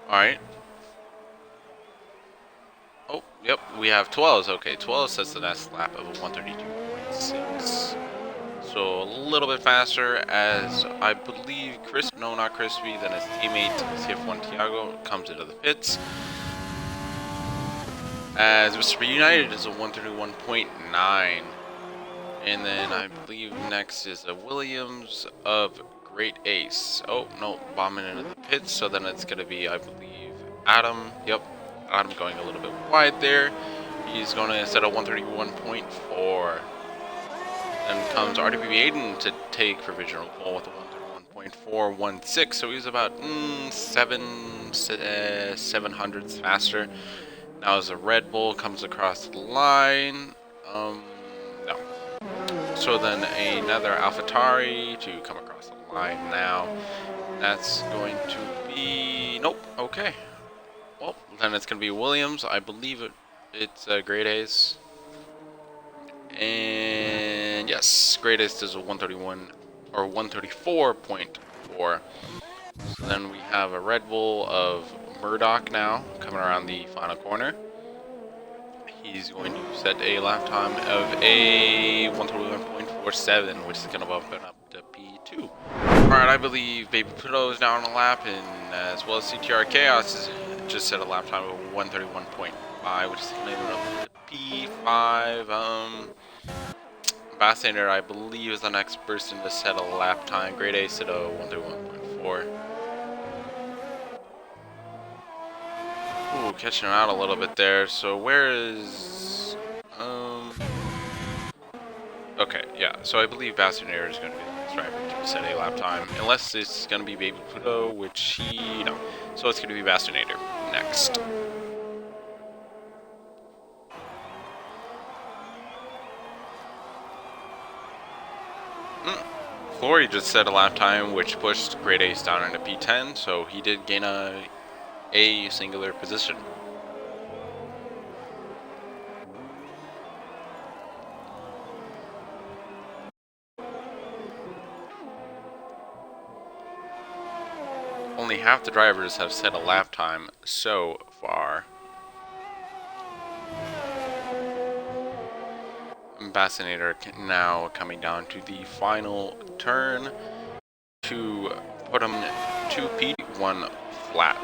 Alright. Oh, yep, we have 12s. Okay, 12 sets the next lap of a 132.6. So a little bit faster, as I believe not Crispy, then his teammate CF1 Tiago comes into the pits. As Mr. United is a 131.9. And then I believe next is a Williams of Great Ace. Oh, no, bombing into the pits. So then it's going to be, I believe, Adam. Yep, Adam going a little bit wide there. He's going to set a 131.4. Then comes RWE Aiden to take provisional pole with a 131.416. So he's about 700s faster. Now as a Red Bull comes across the line, no. So then another AlphaTauri to come across the line now. That's going to be, nope, okay. Well, then it's going to be Williams. I believe it's Great Ace. And yes, Great Ace does a 131 or 134.4. So then we have a Red Bull of Murdoch now coming around the final corner. He's going to set a lap time of a 131.47, which is going to bump it up to P2. Alright, I believe Baby Pluto is now on a lap, and as well as CTR Kaos is just set a lap time of 131.5, which is going to up to P5. Bassinator, I believe, is the next person to set a lap time. Great Ace at a 131.4. Ooh, catching him out a little bit there. So where is... Okay, yeah. So I believe Bassinator is going to be the next driver to set a lap time. Unless it's going to be Baby Pluto, which he... No. So it's going to be Bassinator next. Flory just set a lap time, which pushed Great Ace down into P10, so he did gain a singular position. Only half the drivers have set a lap time so far. Bassinator now coming down to the final turn to put him to P1 flat.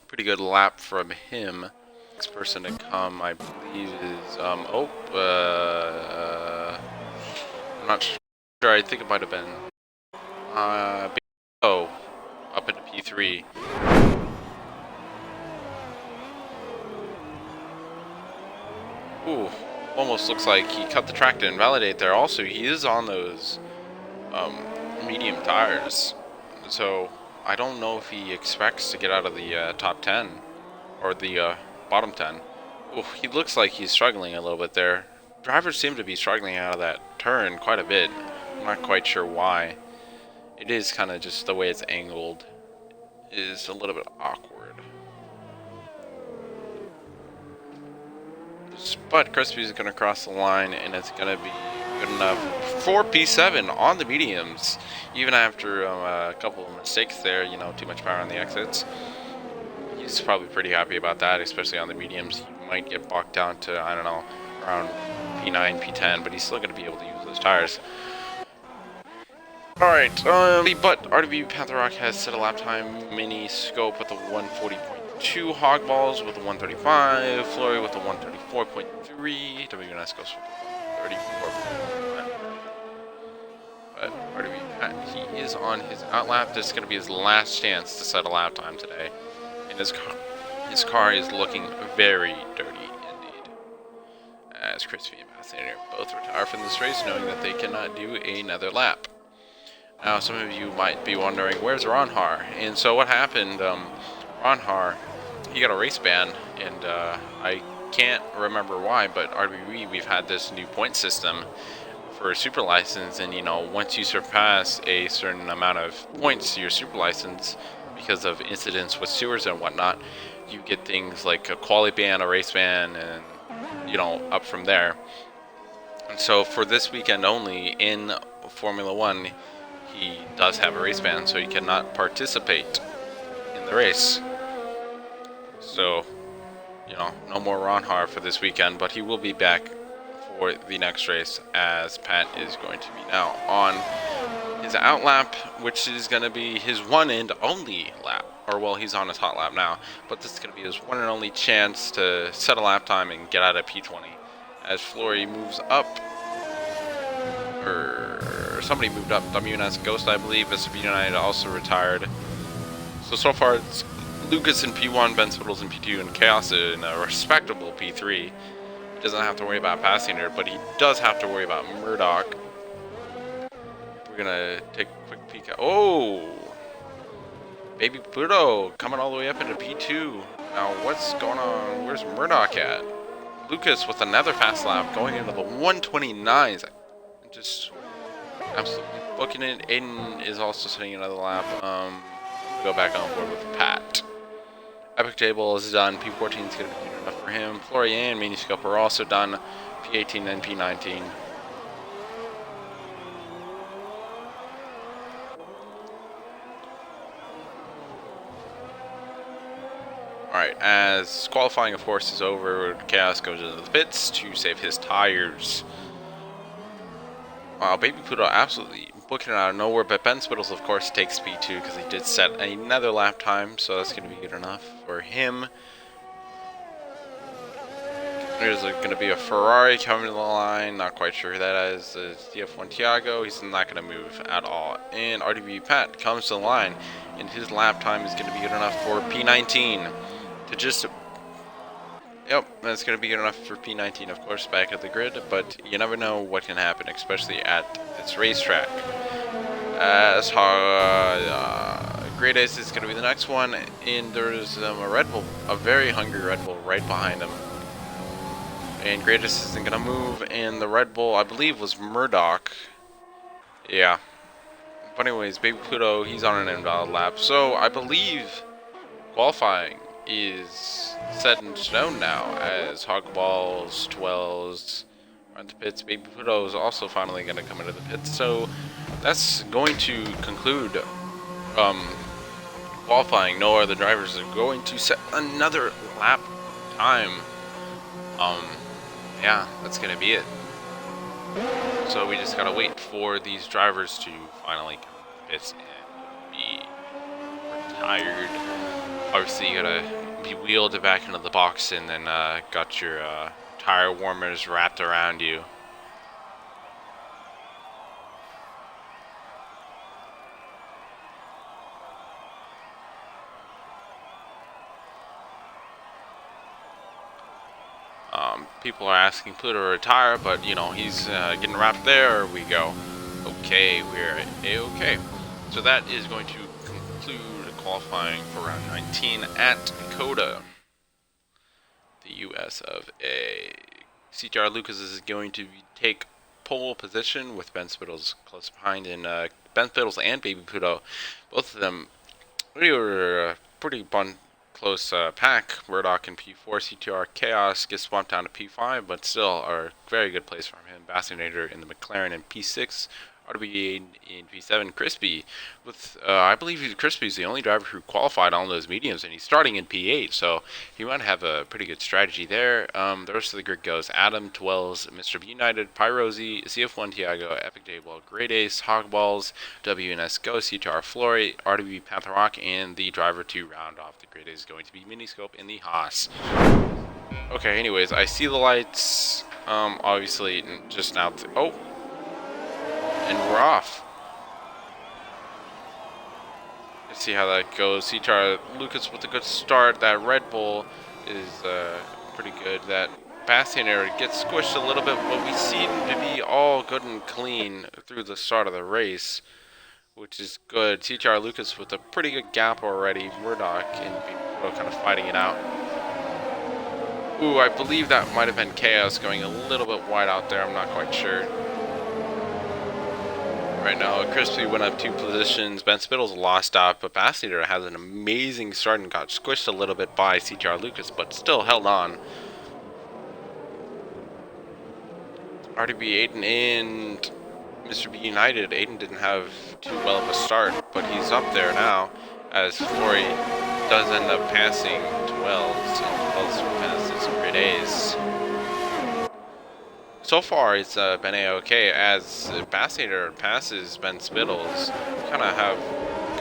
Pretty good lap from him. Next person to come, I believe, is I'm not sure. I think it might have been up into P3. Ooh, almost looks like he cut the track to invalidate there. Also, he is on those medium tires, so I don't know if he expects to get out of the top 10 or the bottom 10. Ooh, he looks like he's struggling a little bit there. Drivers seem to be struggling out of that turn quite a bit. I'm not quite sure why. It is kind of just the way it's angled is a little bit awkward. But Crispy's going to cross the line, and it's going to be good enough for P7 on the mediums. Even after a couple of mistakes there, you know, too much power on the exits. He's probably pretty happy about that, especially on the mediums. He might get bogged down to, I don't know, around P9, P10, but he's still going to be able to use those tires. Alright, but RWE Pantherrock has set a lap time mini scope with a 140.2, Hog Balls with a 135, Flory with a 134.3, WNS goes for 34.5. But RWE Pat, he is on his outlap. This is going to be his last chance to set a lap time today. And his car is looking very dirty indeed. As Crispy and Bassinator both retire from this race, knowing that they cannot do another lap. Now, some of you might be wondering, where's Ronhar? And so what happened, Ronhar, he got a race ban, and I can't remember why, but RWE, we've had this new point system for a super license, and you know, once you surpass a certain amount of points to your super license, because of incidents with sewers and whatnot, you get things like a quali ban, a race ban, and you know, up from there. And so for this weekend only in Formula 1, he does have a race ban, so he cannot participate in the race. So, you know, no more Ronhar for this weekend, but he will be back for the next race, as Pat is going to be now on his out lap, which is going to be his one and only lap. Or, well, he's on his hot lap now, but this is going to be his one and only chance to set a lap time and get out of P20. As Flory moves up, or somebody moved up, WNS Ghost, I believe. SCR United also retired. So far it's Lucas in P1, Ben Spittles in P2, and Kaos in a respectable P3. He doesn't have to worry about passing her, but he does have to worry about Murdoch. We're gonna take a quick peek at. Oh! Baby Pluto coming all the way up into P2. Now, what's going on? Where's Murdoch at? Lucas with another fast lap going into the 129s. Just absolutely booking it. Aiden is also sitting another lap. Go back on board with Pat. Epic Table is done. P14 is going to be enough for him. Flory and Miniscope are also done. P18 and P19. Alright, as qualifying, of course, is over, Kaos goes into the pits to save his tires. Wow, Baby Pluto absolutely booking it out of nowhere, but Ben Spittles, of course, takes P2 because he did set another lap time, so that's going to be good enough for him. There's going to be a Ferrari coming to the line, not quite sure who that is. It's the F1 Tiago, he's not going to move at all. And RWE Pat comes to the line, and his lap time is going to be good enough for P19 to just... Yep, that's going to be good enough for P19, of course, back at the grid, but you never know what can happen, especially at this racetrack. As Great Ace is going to be the next one, and there's a Red Bull, a very hungry Red Bull right behind him. And Great Ace isn't going to move, and the Red Bull, I believe, was Murdoch. Yeah. But anyways, Baby Pluto, he's on an invalid lap, so I believe qualifying is set in stone now, as Hogballs, Twells are in the pits. Baby Pluto is also finally going to come into the pits, so that's going to conclude qualifying. No other drivers are going to set another lap time. Yeah, that's going to be it. So we just got to wait for these drivers to finally come to the pits and be retired. Obviously, you gotta be wheeled back into the box and then got your tire warmers wrapped around you. People are asking Pluto to retire, but you know, he's getting wrapped there. We go. Okay, we're A-okay. So that is going to conclude qualifying for round 19 at COTA, the US of A. CTR Lucas is going to take pole position with Ben Spittles close behind, and Ben Spittles and Baby Pluto, both of them were pretty close pack. Murdoch in P4, CTR Kaos gets swamped down to P5, but still are very good place from him. Bassinator in the McLaren in P6. RWE in P7, Crispy, with, I believe Crispy is the only driver who qualified on those mediums, and he's starting in P8, so he might have a pretty good strategy there. The rest of the grid goes Adam, Twells, Mr. B United, Pyrozy, CF1 Tiago, Epic Dayball, Great Ace, Hogballs, WNS Go, CTR Flory, RWE Panther Rock, and the driver to round off the grid is going to be Miniscope in the Haas. Okay, anyways, I see the lights, obviously, just now, and we're off. Let's see how that goes. CTR Lucas with a good start. That Red Bull is pretty good. That Bassinator gets squished a little bit, but we seem to be all good and clean through the start of the race, which is good. CTR Lucas with a pretty good gap already. Murdoch and people kind of fighting it out. Ooh, I believe that might have been Kaos going a little bit wide out there. I'm not quite sure. Right now, Crispy went up 2 positions. Ben Spittles lost out, but Bassinator has an amazing start and got squished a little bit by CTR Lucas, but still held on. RWE Aiden and Mr. B United. Aiden didn't have too well of a start, but he's up there now as Flory does end up passing 12s, and 12s passes Grid A's. So far, it's been a-okay as Bassinator passes Ben Spittles. Kind of have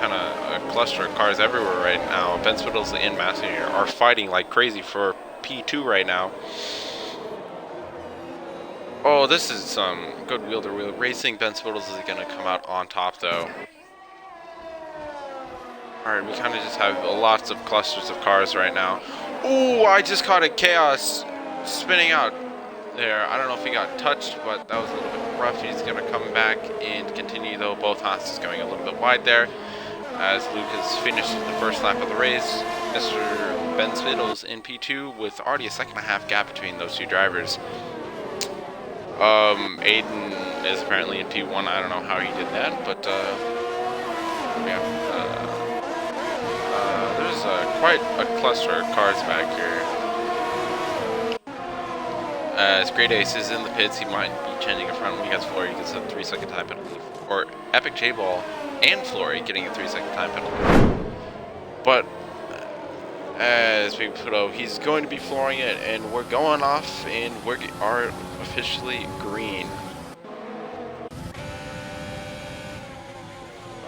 a cluster of cars everywhere right now. Ben Spittles and Bassinator are fighting like crazy for P2 right now. Oh, this is some good wheel-to-wheel racing. Ben Spittles is going to come out on top, though. Alright, we kind of just have lots of clusters of cars right now. Ooh, I just caught a Kaos spinning out there. I don't know if he got touched, but that was a little bit rough. He's going to come back and continue, though. Both Haas going a little bit wide there. As Lucas finished the first lap of the race, Mr. Ben Spittles in P2 with already a second and a half gap between those two drivers. Aiden is apparently in P1. I don't know how he did that, but yeah. There's quite a cluster of cars back here. As Great Ace is in the pits, he might be changing a front when he gets Flory. He gets a 3-second time penalty. Or Epic J-Ball and Flory getting a 3-second time penalty. But as Big Pluto, he's going to be flooring it, and we're going off, and we are officially green.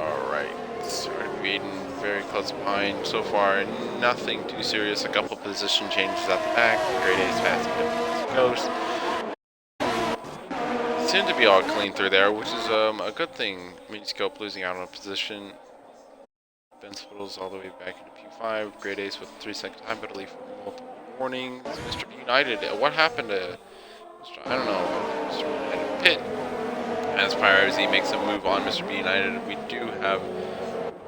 Alright, started Aiden very close behind. So far, nothing too serious. A couple position changes at the back. Great Ace passing Ghost. Seemed to be all clean through there, which is a good thing. Miniscope losing out on a position. Ben Spittles all the way back into P5. Great Ace with a 3-second time penalty for multiple warnings. Mr. United, what happened to I don't know, Mr. United pit? As Pyrozy makes a move on Mr. B United, we do have,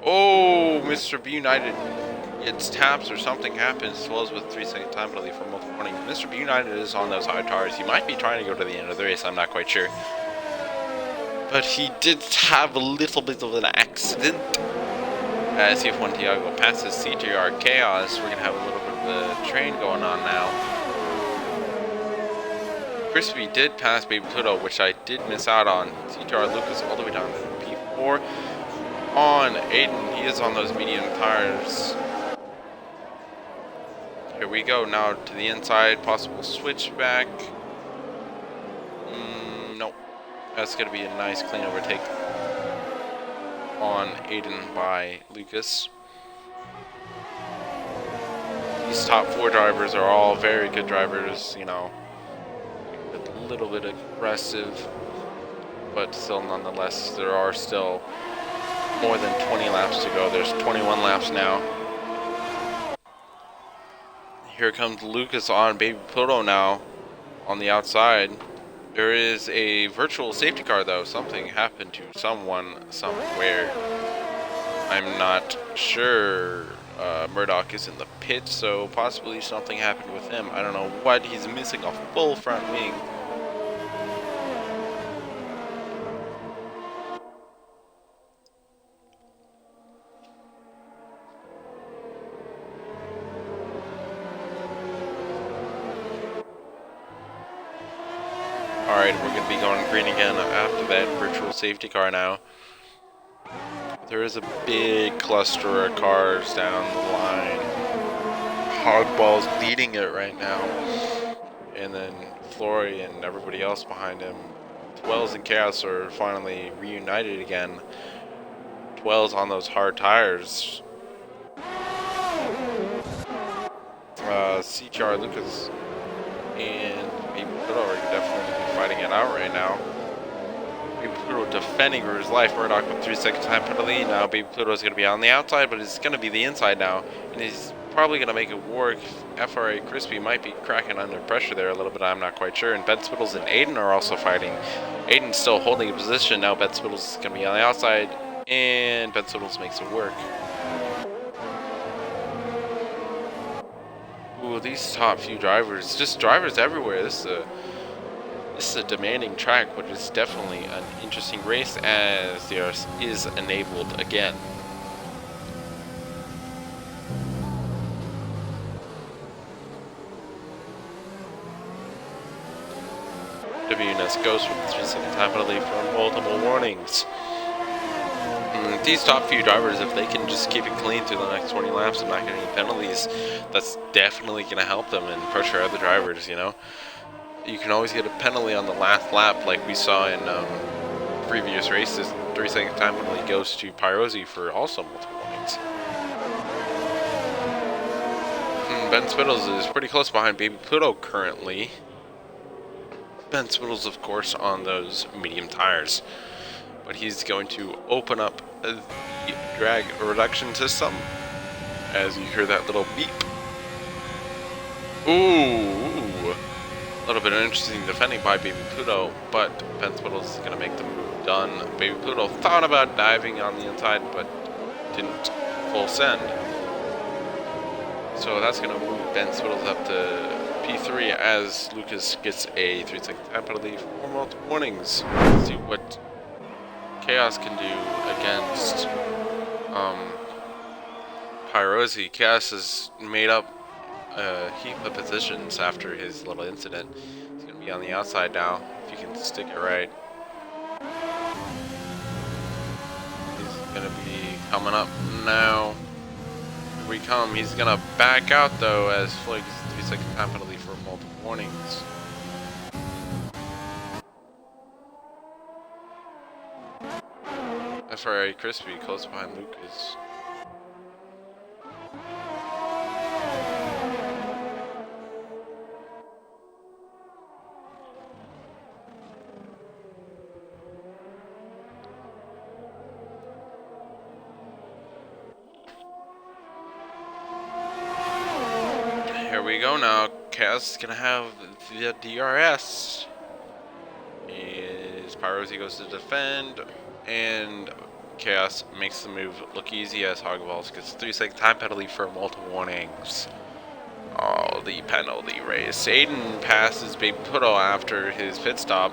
oh, Mr. B United gets taps or something happens, as well as with a 3-second time penalty for multiple warnings. Mr. B United is on those high tires. He might be trying to go to the end of the race, I'm not quite sure. But he did have a little bit of an accident. As F1 Tiago passes SCR Kaos, we're going to have a little bit of the train going on now. Crispy did pass Baby Pluto, which I did miss out on. CTR Lucas all the way down to P4. On Aiden, he is on those medium tires. Here we go, now to the inside, possible switchback. Nope. That's going to be a nice clean overtake on Aiden by Lucas. These top 4 drivers are all very good drivers, you know. A little bit aggressive, but still nonetheless, there are still more than 20 laps to go. There's 21 laps now. Here comes Lucas on Baby Pluto now on the outside. There is a virtual safety car though. Something happened to someone somewhere. I'm not sure. Murdoch is in the pit, so possibly something happened with him. I don't know what. He's missing a full front wing. Alright, we're going to be going green again after that virtual safety car now. There is a big cluster of cars down the line. Hogball's leading it right now. And then Flory and everybody else behind him. Twells and Chaos are finally reunited again. Twells on those hard tires. CTR Lucas and Baby Pluto are definitely fighting it out right now. Baby Pluto defending for his life. Murdoch with 3-second time penalty. Now Baby Pluto is going to be on the outside, but it's going to be the inside now. And he's probably going to make it work. FRA Crispy might be cracking under pressure there a little bit. I'm not quite sure. And Ben Spittles and Aiden are also fighting. Aiden's still holding a position. Now Ben Spittles is going to be on the outside. And Ben Spittles makes it work. Ooh, these top few drivers, just drivers everywhere. This is a demanding track, but it's definitely an interesting race as there is enabled again. WNS Ghost with 3-second time penalty for multiple warnings. these top few drivers, if they can just keep it clean through the next 20 laps and not get any penalties, that's definitely going to help them and pressure other drivers, you know. You can always get a penalty on the last lap like we saw in previous races. 3-second time penalty goes to Pyrosi for also multiple warnings. Ben Spittles is pretty close behind Baby Pluto currently. Ben Spittles, of course, on those medium tires. But he's going to open up the drag reduction system as you hear that little beep. Ooh, a little bit of interesting defending by Baby Pluto, but Ben Spittles is going to make the move done. Baby Pluto thought about diving on the inside, but didn't full send. So that's going to move Ben Spittles up to P3 as Lucas gets a 3-second time penalty for multiple warnings. Let's see what Kaos can do against Pyrosi. Kaos has made up a heap of positions after his little incident. He's going to be on the outside now, if you can stick it right. He's going to be coming up now. Here we come. He's going to back out though as Floyd gets a 3-second time penalty for multiple warnings. That's very crispy, close behind Lucas. Here we go now. Kaos is gonna have the DRS. As Pyrosi goes to defend, and Kaos makes the move look easy as Hogballs gets a 3-second time penalty for multiple warnings. Oh, the penalty race. Aiden passes Baby Pluto after his pit stop.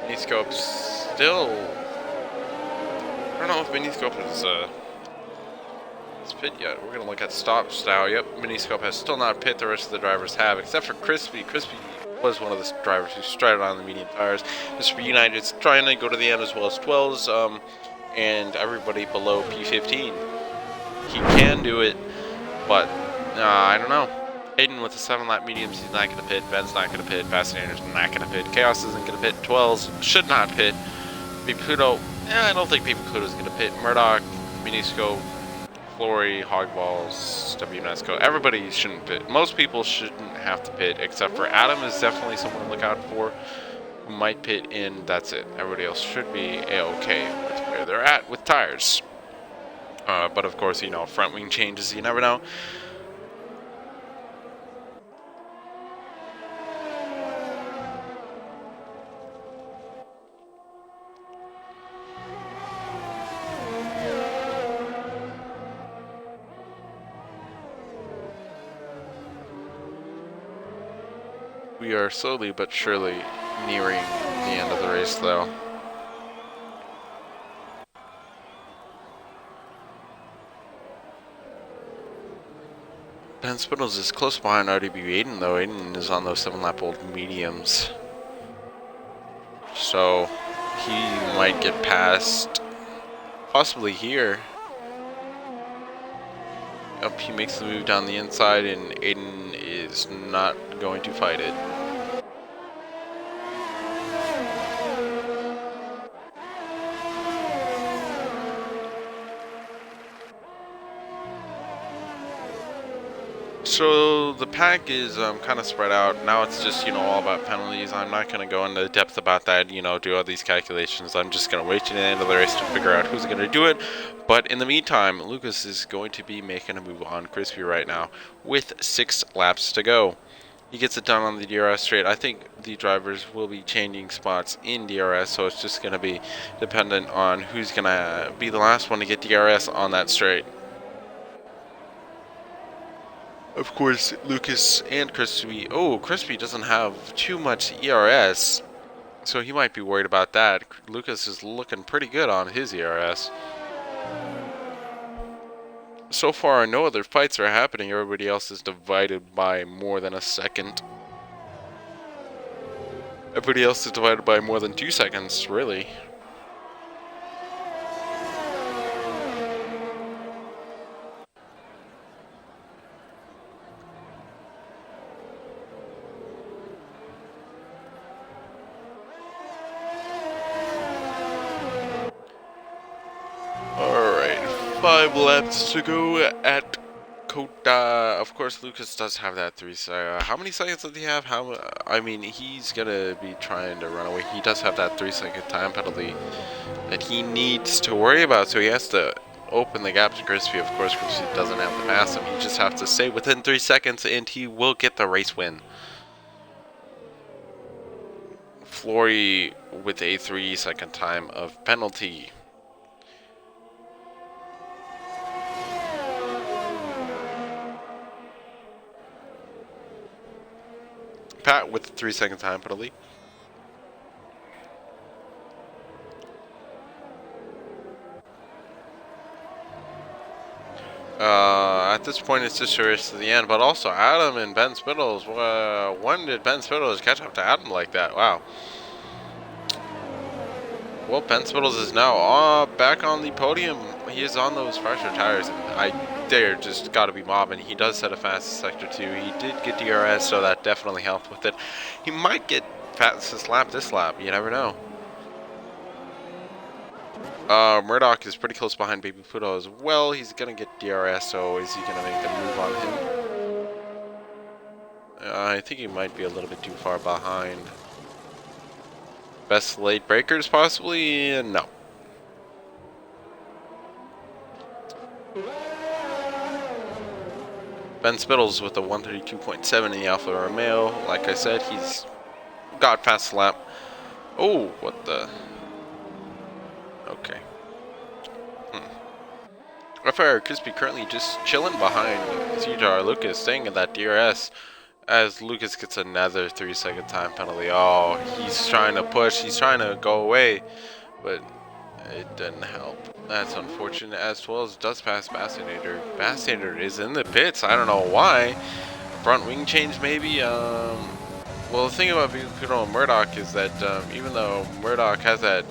Miniscope still. I don't know if Miniscope is pit yet. We're gonna look at stop style. Yep, Miniscope has still not pit. The rest of the drivers have, except for Crispy. Crispy was one of the drivers who started on the medium tires. Mr. United's trying to go to the end as well as 12s, and everybody below P15. He can do it, but I don't know. Aiden with the 7-lap mediums, he's not going to pit. Ben's not going to pit. Fascinator's not going to pit. Kaos isn't going to pit. 12s should not pit. Baby Pluto, I don't think Baby Pluto's going to pit. Murdoch, Miniscope, Flory, Hogballs, WNESCO, everybody shouldn't pit. Most people shouldn't have to pit, except for Adam is definitely someone to look out for who might pit in. That's it. Everybody else should be a-okay with where they're at with tires. But of course, you know, front wing changes, you never know. We are slowly but surely nearing the end of the race, though. Ben Spittles is close behind RWE Aiden, though. Aiden is on those 7-lap old mediums. So he might get past, possibly here. Yep, he makes the move down the inside, and Aiden is not going to fight it. So the pack is kind of spread out. Now it's just, you know, all about penalties. I'm not going to go into depth about that, you know, do all these calculations. I'm just going to wait to the end of the race to figure out who's going to do it. But in the meantime, Lucas is going to be making a move on Crispy right now with 6 laps to go. He gets it done on the DRS straight. I think the drivers will be changing spots in DRS, so it's just going to be dependent on who's going to be the last one to get DRS on that straight. Of course, Lucas and Crispy. Oh, Crispy doesn't have too much ERS, so he might be worried about that. Lucas is looking pretty good on his ERS. So far, no other fights are happening. Everybody else is divided by more than a second. Everybody else is divided by more than 2 seconds, really. 5 laps to go at COTA. Of course, Lucas does have that 3 seconds. How many seconds does he have? I mean, he's gonna be trying to run away. He does have that 3-second time penalty that he needs to worry about, so he has to open the gap to Crispy. Of course, Crispy doesn't have to pass him. He just has to stay within 3 seconds, and he will get the race win. Flory with a 3-second time of penalty. Pat with the 3-second time penalty. At this point, it's just a race to the end, but also Adam and Ben Spittles. When did Ben Spittles catch up to Adam like that? Wow. Well, Ben Spittles is now back on the podium. He is on those fresher tires, and they're just got to be mobbing. He does set a fastest sector 2. He did get DRS, so that definitely helped with it. He might get fastest lap this lap. You never know. Murdoch is pretty close behind Baby Pluto as well. He's going to get DRS, so is he going to make a move on him? I think he might be a little bit too far behind. Best late breakers, possibly? No. Ben Spittles with a 132.7 in the Alfa Romeo. Like I said, he's got fast lap. Oh, what the... Okay. FR Crispy currently just chilling behind CR Lucas, staying in that DRS as Lucas gets another 3-second time penalty. Oh, he's trying to push, he's trying to go away, but it didn't help. That's unfortunate, as well as does pass Bassinator. Bassinator is in the pits, I don't know why. Front wing change maybe. Well, the thing about Pluto and Murdoch is that even though Murdoch has that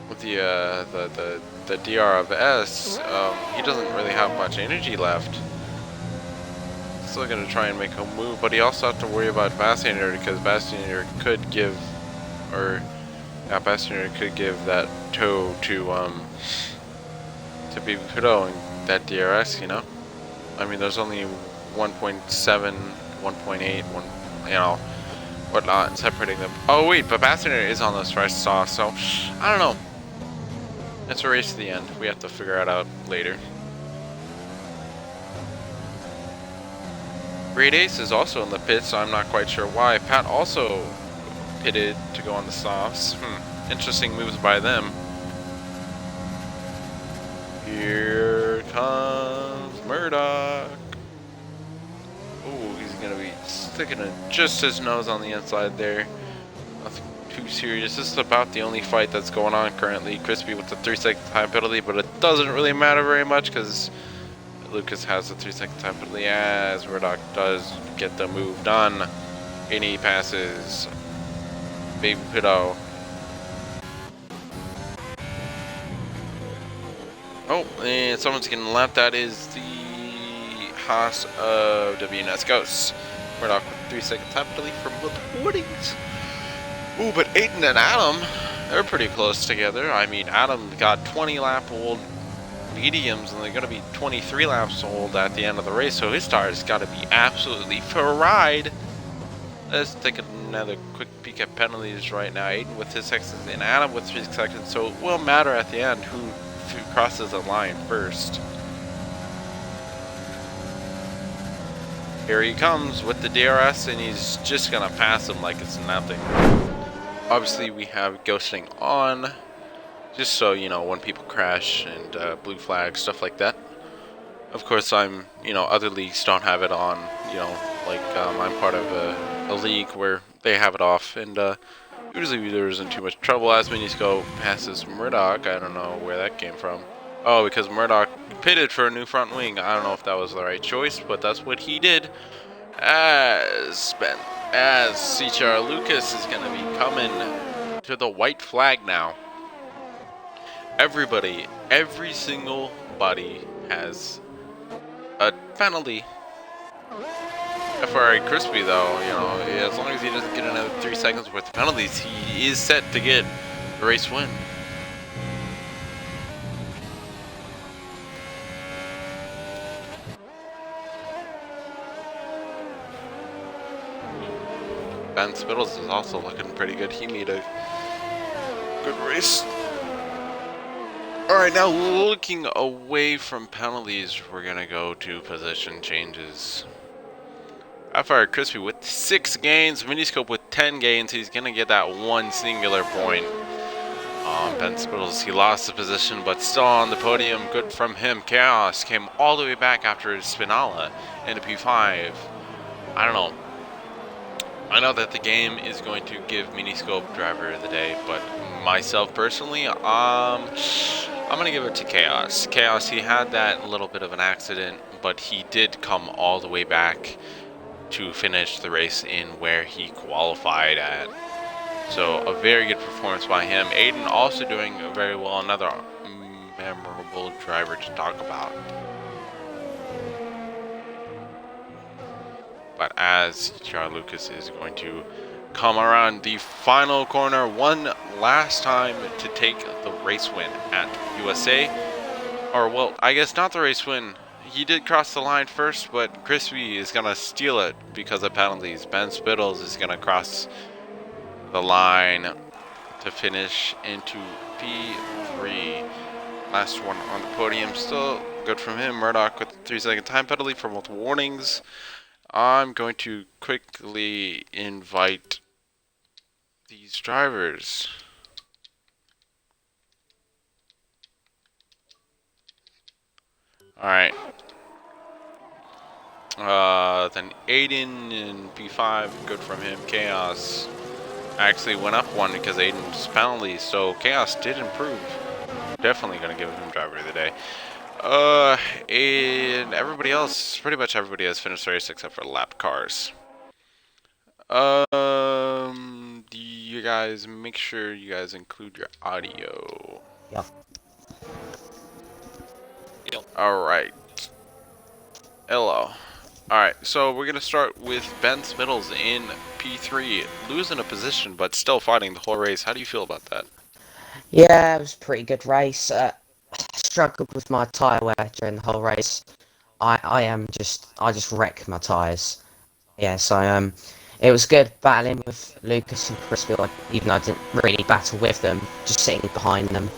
with the DR of S, he doesn't really have much energy left. Still gonna try and make a move, but he also has to worry about Bassinator because Bassinator could give, Bassinator could give that toe to Baby Pluto and that DRS, you know. I mean, there's only 1.7, 1.8, you know, whatnot separating them. Oh wait, but Bassinator is on those fresh sauce, so I don't know. It's a race to the end. We have to figure it out later. Great Ace is also in the pit, so I'm not quite sure why. Pat also pitted to go on the softs. Interesting moves by them. Here comes Murdoch. Oh, he's gonna be sticking just his nose on the inside there. Nothing too serious. This is about the only fight that's going on currently. Crispy with the 3-second time penalty, but it doesn't really matter very much because Lucas has the 3-second time penalty as Murdoch does get the move done. And he passes Baby Pluto. Oh, and someone's getting lapped. That is the Haas of WNS Ghosts. Murdoch with 3-second time penalty from both Woodings. Ooh, but Aiden and Adam, they're pretty close together. I mean, Adam got 20-lap-old mediums, and they're going to be 23 laps old at the end of the race, so his tires got to be absolutely fried. Let's take another quick peek at penalties right now. Aiden with his seconds and Adam with 3 seconds, so it will matter at the end who crosses the line first. Here he comes with the DRS, and he's just going to pass him like it's nothing. Obviously, we have ghosting on, just so, you know, when people crash and blue flag, stuff like that. Of course, other leagues don't have it on, you know, like I'm part of a league where they have it off, and usually there isn't too much trouble. As Minisco passes Murdoch, I don't know where that came from. Oh, because Murdoch pitted for a new front wing. I don't know if that was the right choice, but that's what he did. As CR Lucas is going to be coming to the white flag now. Every single body has a penalty. FRA Crispy, though, you know, as long as he doesn't get another 3 seconds worth of penalties, he is set to get the race win. Ben Spittles is also looking pretty good. He made a good race. Alright, now looking away from penalties, we're going to go to position changes. FR Crispy with 6 gains, Miniscope with 10 gains. He's going to get that one singular point. Ben Spittles, he lost the position, but still on the podium. Good from him. Chaos came all the way back after his Spinala into P5. I don't know. I know that the game is going to give Miniscope driver of the day, but myself personally, I'm going to give it to Chaos. Chaos, he had that little bit of an accident, but he did come all the way back to finish the race in where he qualified at. So a very good performance by him. Aiden also doing very well. Another memorable driver to talk about. But as Jar Lucas is going to come around the final corner one last time to take the race win at USA. Or, well, I guess not the race win. He did cross the line first, but Crispy is going to steal it because of penalties. Ben Spittles is going to cross the line to finish into P3. Last one on the podium. Still good from him. Murdoch with a 3-second time penalty for multiple warnings. I'm going to quickly invite these drivers. Alright. Then Aiden in P5, good from him. Chaos actually went up one because Aiden's penalty, so Chaos did improve. Definitely going to give him driver of the day. And everybody else, pretty much everybody has finished the race except for lap cars. Do you guys make sure you guys include your audio? Yep. Alright. Hello. Alright, so we're gonna start with Ben Spittles in P3, losing a position but still fighting the whole race. How do you feel about that? Yeah, it was a pretty good race. I struggled with my tyre wear during the whole race. I just wreck my tyres. Yeah, so it was good battling with Lucas and Crispy, even though I didn't really battle with them, just sitting behind them.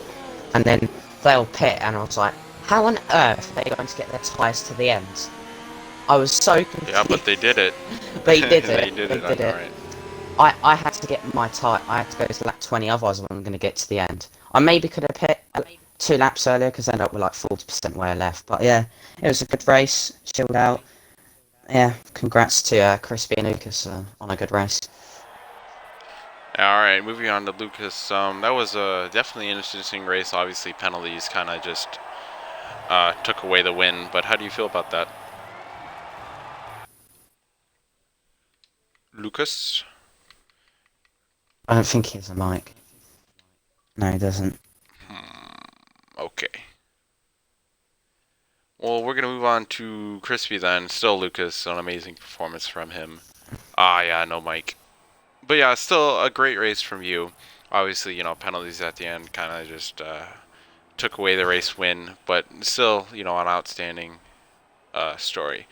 And then they all pit, and I was like, how on earth are they going to get their tyres to the end? I was so confused. Yeah, but they did it. They did it. They did it. Right. I had to get my tyre. I had to go to lap 20, otherwise I wasn't going to get to the end. I maybe could have pit 2 laps earlier because I ended up with like 40% wear left. But yeah, it was a good race. Chilled out. Yeah, congrats to Crispy and Lucas on a good race. Alright, moving on to Lucas. That was definitely an interesting race. Obviously, penalties kind of just took away the win. But how do you feel about that? Lucas? I don't think he has a mic. No, he doesn't. Okay. Well, we're going to move on to Crispy then. Still Lucas, an amazing performance from him. Ah, yeah, no mic. But yeah, still a great race from you. Obviously, you know, penalties at the end kind of just took away the race win. But still, you know, an outstanding story.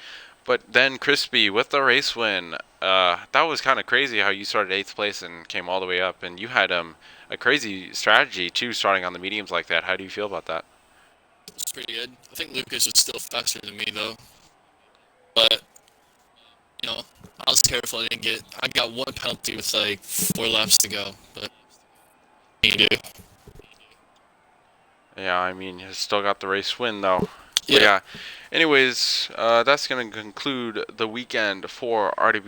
But then Crispy with the race win, that was kind of crazy how you started 8th place and came all the way up. And you had a crazy strategy too, starting on the mediums like that. How do you feel about that? It's pretty good. I think Lucas was still faster than me though. But, you know, I was careful I got 1 penalty with like 4 laps to go. But, you do. Yeah, I mean, you still got the race win though. Yeah. But yeah. Anyways, that's going to conclude the weekend for RWE